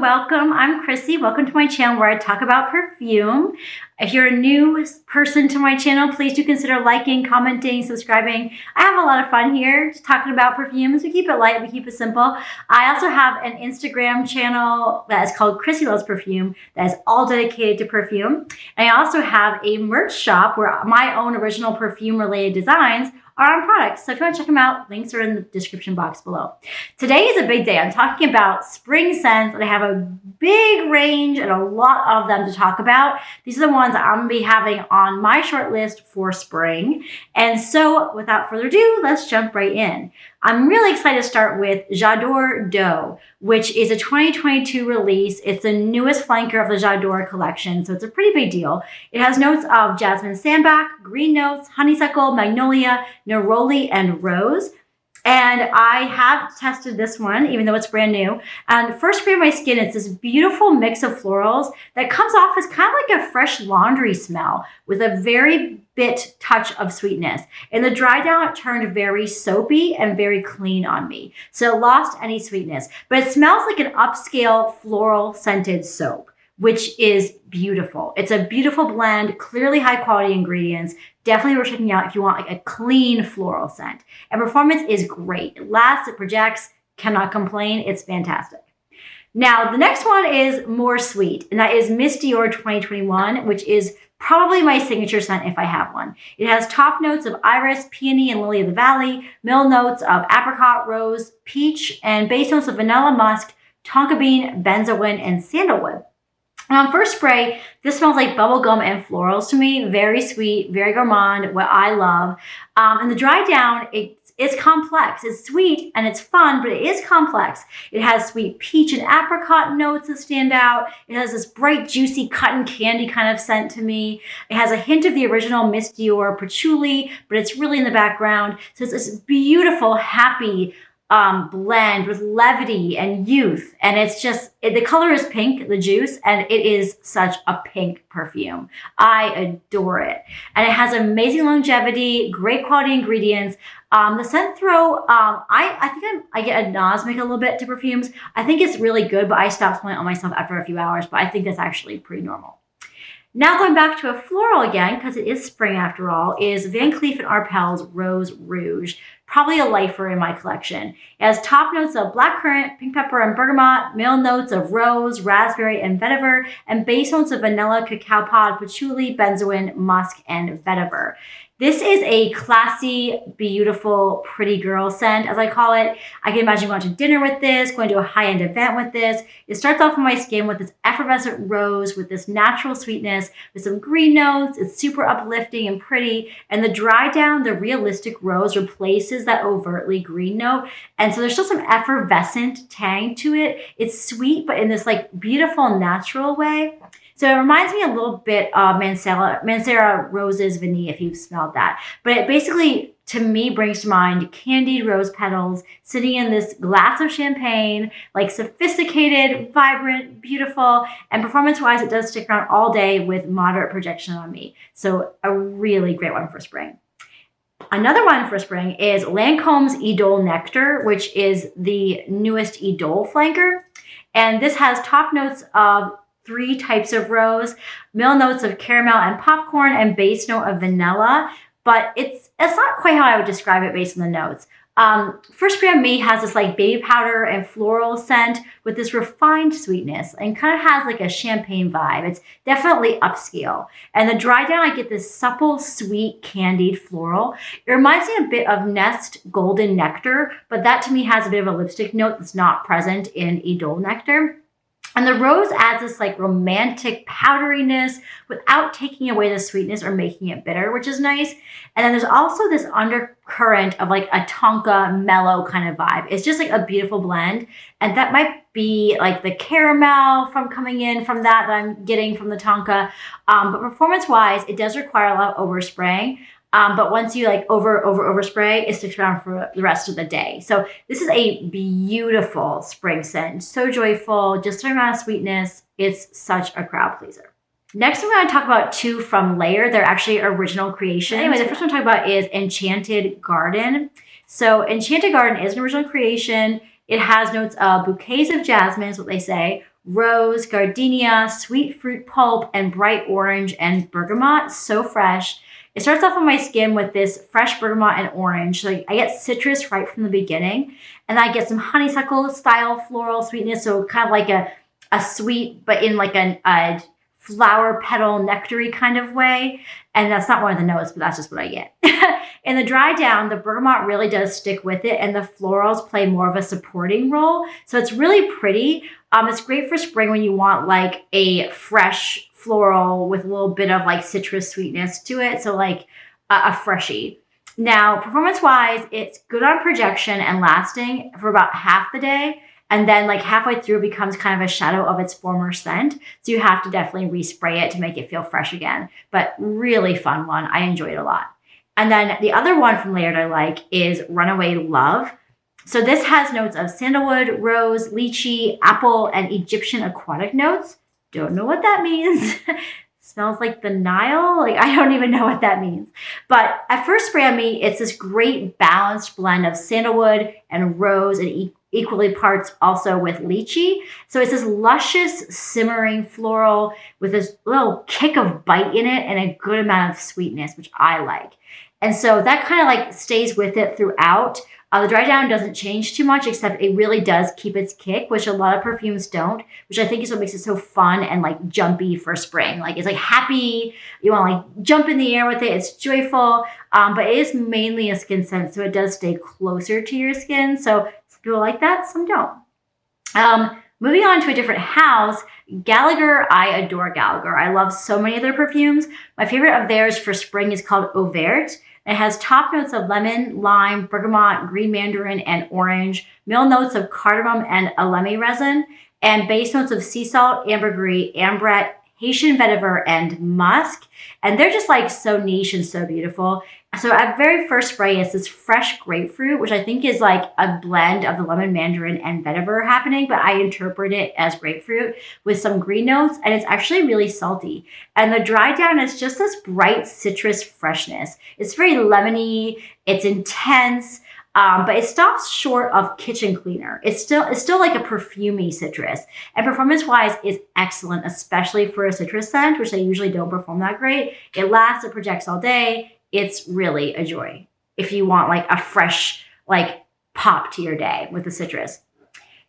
welcome. I'm Chrissy. Welcome to my channel where I talk about perfume. If you're a new person to my channel, please do consider liking, commenting, subscribing. I have a lot of fun here just talking about perfumes. We keep it light, we keep it simple. I also have an Instagram channel that is called Chrissy Loves Perfume that is all dedicated to perfume. And I also have a merch shop where my own original perfume related designs are on products. So if you want to check them out, links are in the description box below. Today is a big day. I'm talking about spring scents, and I have a big range and a lot of them to talk about. These are the ones I'm going to be having on my short list for spring. And so without further ado, let's jump right in. I'm really excited to start with J'adore D'Eau, which is a 2022 release. It's the newest flanker of the J'adore collection, so it's a pretty big deal. It has notes of jasmine sandalwood, green notes, honeysuckle, magnolia, neroli, and rose. And I have tested this one, even though it's brand new. And first spray on my skin, it's this beautiful mix of florals that comes off as kind of like a fresh laundry smell with a very bit touch of sweetness. In the dry down, it turned very soapy and very clean on me. So it lost any sweetness, but it smells like an upscale floral scented soap, which is beautiful. It's a beautiful blend, clearly high quality ingredients. Definitely worth checking out if you want like a clean floral scent. And performance is great. It lasts, it projects, cannot complain. It's fantastic. Now, the next one is more sweet, and that is Miss Dior 2021, which is probably my signature scent if I have one. It has top notes of iris, peony, and lily of the valley, middle notes of apricot, rose, peach, and base notes of vanilla, musk, tonka bean, benzoin, and sandalwood. And on first spray, this smells like bubblegum and florals to me. Very sweet, very gourmand, what I love. And the dry down, it's complex. It's sweet and it's fun, but it is complex. It has sweet peach and apricot notes that stand out. It has this bright, juicy cotton candy kind of scent to me. It has a hint of the original Miss Dior patchouli, but it's really in the background. So it's this beautiful, happy blend with levity and youth. And it's just, the color is pink, the juice, and it is such a pink perfume. I adore it. And it has amazing longevity, great quality ingredients. The scent throw, I think I get a nausmic a little bit to perfumes. I think it's really good, but I stopped smelling it on myself after a few hours, but I think that's actually pretty normal. Now going back to a floral again, because it is spring after all, is Van Cleef and Arpels Rose Rouge. Probably a lifer in my collection. It has top notes of blackcurrant, pink pepper, and bergamot, middle notes of rose, raspberry, and vetiver, and base notes of vanilla, cacao pod, patchouli, benzoin, musk, and vetiver. This is a classy, beautiful, pretty girl scent, as I call it. I can imagine going to dinner with this, going to a high-end event with this. It starts off on my skin with this effervescent rose, with this natural sweetness, with some green notes. It's super uplifting and pretty. And the dry down, the realistic rose replaces that overtly green note. And so there's still some effervescent tang to it. It's sweet, but in this like beautiful, natural way. So it reminds me a little bit of Mancera Roses Vanille, if you've smelled that. But it basically, to me, brings to mind candied rose petals sitting in this glass of champagne, like sophisticated, vibrant, beautiful, and performance-wise, it does stick around all day with moderate projection on me. So a really great one for spring. Another one for spring is Lancome's Idole Nectar, which is the newest Idole flanker. And this has top notes of 3 types of rose, middle notes of caramel and popcorn, and base note of vanilla, but it's not quite how I would describe it based on the notes. First spray on me has this like baby powder and floral scent with this refined sweetness and kind of has like a champagne vibe. It's definitely upscale. And the dry down, I get this supple, sweet, candied floral. It reminds me a bit of Nest Golden Nectar, but that to me has a bit of a lipstick note that's not present in Idole Nectar. And the rose adds this like romantic powderiness without taking away the sweetness or making it bitter, which is nice. And then there's also this undercurrent of like a tonka mellow kind of vibe. It's just like a beautiful blend. And that might be like the caramel from coming in from that I'm getting from the tonka. But performance wise, it does require a lot of overspraying. But once you like overspray, it sticks around for the rest of the day. So this is a beautiful spring scent. So joyful, just a amount of sweetness. It's such a crowd pleaser. Next, I'm going to talk about 2 from Layer. They're actually original creations. Anyway, the first one I'm talking about is Enchanted Garden. So Enchanted Garden is an original creation. It has notes of bouquets of jasmine, is what they say, rose, gardenia, sweet fruit pulp, and bright orange and bergamot. So fresh. It starts off on my skin with this fresh bergamot and orange. Like I get citrus right from the beginning, and I get some honeysuckle style floral sweetness. So kind of like a sweet, but in like a flower petal nectar-y kind of way. And that's not one of the notes, but that's just what I get. In the dry down, the bergamot really does stick with it, and the florals play more of a supporting role. So it's really pretty. It's great for spring when you want like a fresh floral with a little bit of like citrus sweetness to it. So like a freshie. Now, performance-wise, it's good on projection and lasting for about half the day. And then like halfway through it becomes kind of a shadow of its former scent. So you have to definitely respray it to make it feel fresh again. But really fun one. I enjoy it a lot. And then the other one from Layered I like is Runaway Love. So this has notes of sandalwood, rose, lychee, apple, and Egyptian aquatic notes. Don't know what that means. Smells like the Nile. Like I don't even know what that means. But at first spray on me, it's this great balanced blend of sandalwood and rose and equally parts also with lychee. So it's this luscious, simmering floral with this little kick of bite in it and a good amount of sweetness, which I like. And so that kind of like stays with it throughout. The dry down doesn't change too much, except it really does keep its kick, which a lot of perfumes don't, which I think is what makes it so fun and like jumpy for spring. Like it's like happy, you want to like jump in the air with it. It's joyful, but it is mainly a skin scent, so it does stay closer to your skin. So some people like that, some don't. Moving on to a different house, Gallagher. I adore Gallagher. I love so many of their perfumes. My favorite of theirs for spring is called O'Vert. It has top notes of lemon, lime, bergamot, green mandarin, and orange, middle notes of cardamom and alemi resin, and base notes of sea salt, ambergris, ambret, Haitian vetiver, and musk. And they're just like so niche and so beautiful. So at very first spray, it's this fresh grapefruit, which I think is like a blend of the lemon, mandarin, and vetiver happening, but I interpret it as grapefruit with some green notes, and it's actually really salty. And the dry down is just this bright citrus freshness. It's very lemony, it's intense, but it stops short of kitchen cleaner. It's still like a perfumey citrus. And performance-wise is excellent, especially for a citrus scent, which they usually don't perform that great. It lasts, it projects all day. It's really a joy if you want like a fresh like pop to your day with the citrus.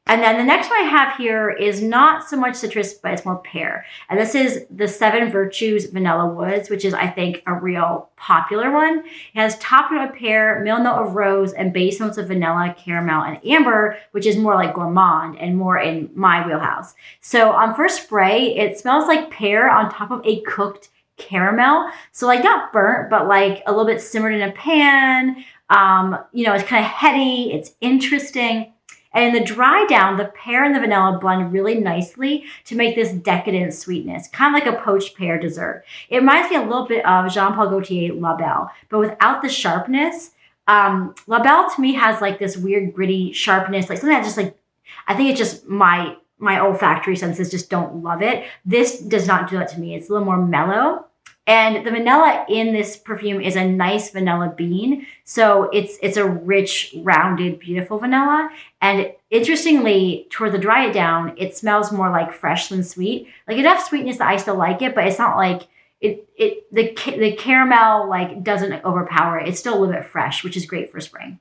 And then the next one I have here is not so much citrus, but it's more pear. And this is the Seven Virtues Vanilla Woods, which is, I think, a real popular one. It has top note of pear, middle note of rose, and base notes of vanilla, caramel, and amber, which is more like gourmand and more in my wheelhouse. So on first spray, it smells like pear on top of a cooked caramel. So like not burnt, but like a little bit simmered in a pan. It's kind of heady. It's interesting. And in the dry down, the pear and the vanilla blend really nicely to make this decadent sweetness, kind of like a poached pear dessert. It reminds me a little bit of Jean-Paul Gaultier La Belle, but without the sharpness. La Belle to me has like this weird gritty sharpness, like something that just like, I think it's just my olfactory senses just don't love it. This does not do that to me. It's a little more mellow. And the vanilla in this perfume is a nice vanilla bean. So it's a rich, rounded, beautiful vanilla. And interestingly, toward the dry it down, it smells more like fresh than sweet. Like enough sweetness that I still like it, but it's not like the caramel like doesn't overpower it. It's still a little bit fresh, which is great for spring.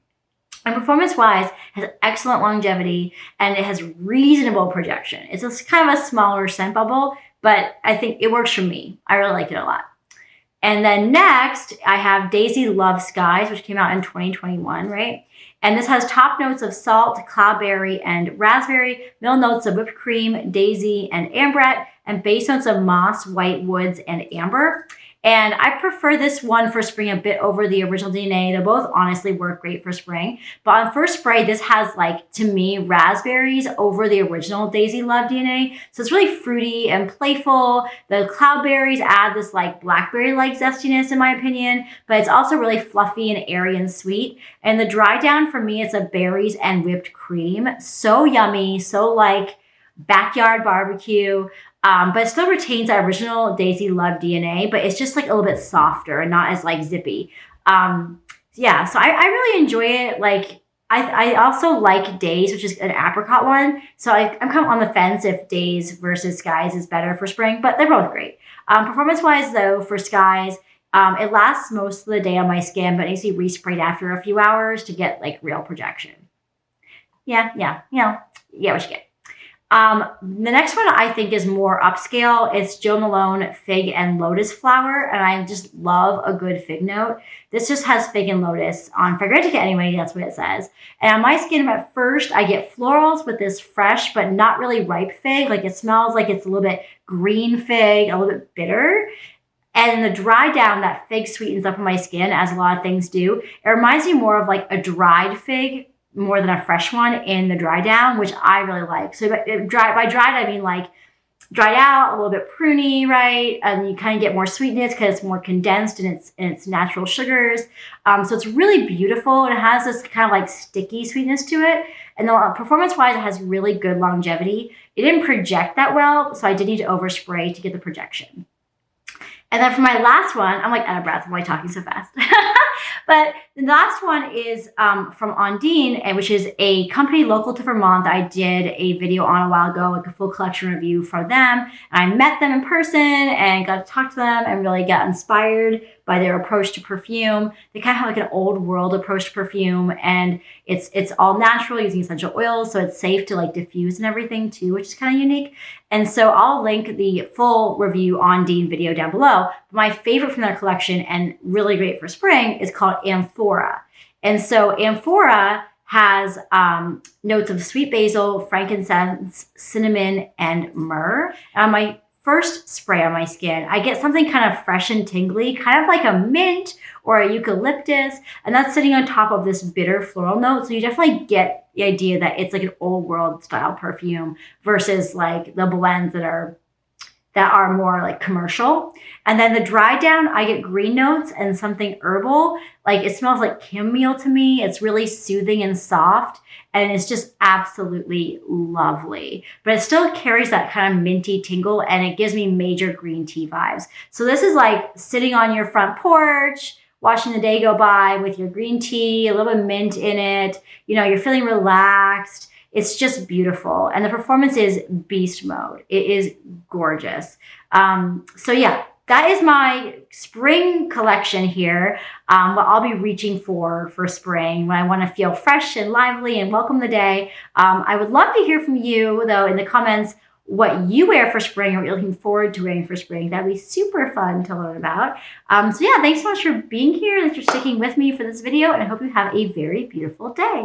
And performance-wise, has excellent longevity and it has reasonable projection. It's a kind of a smaller scent bubble, but I think it works for me. I really like it a lot. And then next, I have Daisy Love Skies, which came out in 2021, right? And this has top notes of salt, cloudberry, and raspberry, middle notes of whipped cream, daisy, and ambret, and base notes of moss, white woods, and amber. And I prefer this one for spring a bit over the original DNA. They both honestly work great for spring. But on first spray, this has like, to me, raspberries over the original Daisy Love DNA. So it's really fruity and playful. The cloudberries add this like blackberry-like zestiness in my opinion, but it's also really fluffy and airy and sweet. And the dry down for me, it's a berries and whipped cream. So yummy, so like backyard barbecue. But it still retains our original Daisy Love DNA, but it's just like a little bit softer and not as like zippy. So I really enjoy it. Like I also like Days, which is an apricot one. So I'm kind of on the fence if Days versus Skies is better for spring, but they're both great. Performance-wise, though, for Skies, it lasts most of the day on my skin, but it needs to be resprayed after a few hours to get like real projection. Yeah, what you get. The next one I think is more upscale. It's Jo Malone Fig and Lotus Flower, and I just love a good fig note. This just has fig and lotus on Fragrantica anyway, that's what it says. And on my skin at first, I get florals with this fresh but not really ripe fig. Like it smells like it's a little bit green fig, a little bit bitter. And in the dry down, that fig sweetens up on my skin, as a lot of things do. It reminds me more of like a dried fig more than a fresh one in the dry down, which I really like. So by dried, I mean like dried out, a little bit pruny, right? And you kind of get more sweetness because it's more condensed in its natural sugars. So it's really beautiful. And it has this kind of like sticky sweetness to it. And then performance-wise, it has really good longevity. It didn't project that well, so I did need to overspray to get the projection. And then for my last one, I'm like out of breath. Why talking so fast? But the last one is from Ondine, which is a company local to Vermont that I did a video on a while ago, like a full collection review for them. And I met them in person and got to talk to them and really got inspired by their approach to perfume. They kind of have like an old world approach to perfume, and it's all natural using essential oils, so it's safe to like diffuse and everything too, which is kind of unique. And so I'll link the full review Ondine video down below. My favorite from their collection and really great for spring is called Amphora. And so Amphora has notes of sweet basil, frankincense, cinnamon, and myrrh. And on my first spray on my skin, I get something kind of fresh and tingly, kind of like a mint or a eucalyptus, and that's sitting on top of this bitter floral note. So you definitely get the idea that it's like an old world style perfume versus like the blends that are more like commercial. And then the dry down, I get green notes and something herbal. Like it smells like chamomile to me. It's really soothing and soft, and it's just absolutely lovely. But it still carries that kind of minty tingle, and it gives me major green tea vibes. So this is like sitting on your front porch, watching the day go by with your green tea, a little bit of mint in it. You know, you're feeling relaxed. It's just beautiful. And the performance is beast mode. It is gorgeous. So yeah, that is my spring collection here. What I'll be reaching for spring when I want to feel fresh and lively and welcome the day. I would love to hear from you though in the comments what you wear for spring or what you're looking forward to wearing for spring. That'd be super fun to learn about. So yeah, thanks so much for being here. Thanks for sticking with me for this video, and I hope you have a very beautiful day.